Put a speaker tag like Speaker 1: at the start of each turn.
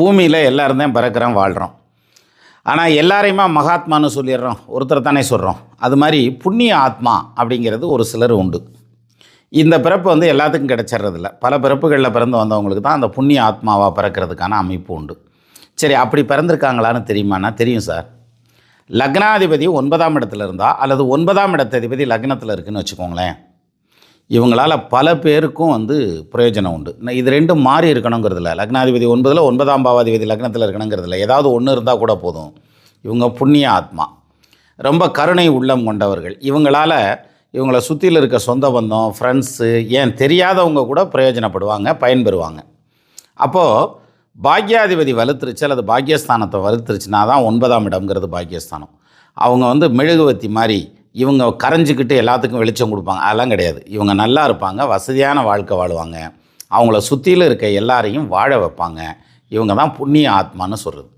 Speaker 1: பூமியில் எல்லோரும் தான் பிறக்கிறோம் வாழ்கிறோம். ஆனால் எல்லாரையுமா மகாத்மான்னு சொல்லிடுறோம், ஒருத்தர் தானே சொல்கிறோம். அது மாதிரி புண்ணிய ஆத்மா அப்படிங்கிறது ஒரு சிலர் உண்டு. இந்த பிறப்பு வந்து எல்லாத்துக்கும் கிடைச்சிட்றதில்ல. பல பிறப்புகளில் பிறந்து வந்தவங்களுக்கு தான் அந்த புண்ணிய ஆத்மாவாக பிறக்கிறதுக்கான அமைப்பு உண்டு. சரி, அப்படி பிறந்திருக்காங்களான்னு தெரியுமானா? தெரியும் சார். லக்னாதிபதி 9ஆம் இடத்துல இருந்தால் அல்லது 9ஆம் இடத்ததிபதி லக்னத்தில் இருக்குதுன்னு வச்சுக்கோங்களேன், இவங்களால் பல பேருக்கும் வந்து பிரயோஜனம் உண்டு. இது ரெண்டும் மாறி இருக்கணுங்கிறதில்ல. லக்னாதிபதி 9ல் 9ஆம் பாவாதிபதி லக்னத்தில் இருக்கணுங்கிறதில்ல. ஏதாவது ஒன்று இருந்தால் கூட போதும். இவங்க புண்ணிய ஆத்மா, ரொம்ப கருணை உள்ளம் கொண்டவர்கள். இவங்கள சுற்றியில் இருக்க சொந்த பந்தம், ஃப்ரெண்ட்ஸு, ஏன் தெரியாதவங்க கூட பிரயோஜனப்படுவாங்க, பயன்பெறுவாங்க. அப்போது பாக்யாதிபதி வலுத்துருச்சு அல்லது பாக்யஸ்தானத்தை வலுத்துருச்சுனா தான் 9ஆம் இடம்ங்கிறது பாக்யஸ்தானம். அவங்க வந்து மெழுகுவத்தி மாதிரி இவங்க கரைஞ்சிக்கிட்டு எல்லாத்துக்கும் வெளிச்சம் கொடுப்பாங்க. அதெல்லாம் கிடையாது. இவங்க நல்லா இருப்பாங்க, வசதியான வாழ்க்கை வாழுவாங்க, அவங்கள சுற்றியில் இருக்க எல்லாரையும் வாழ வைப்பாங்க. இவங்க தான் புண்ணிய ஆத்மான்னு சொல்கிறது.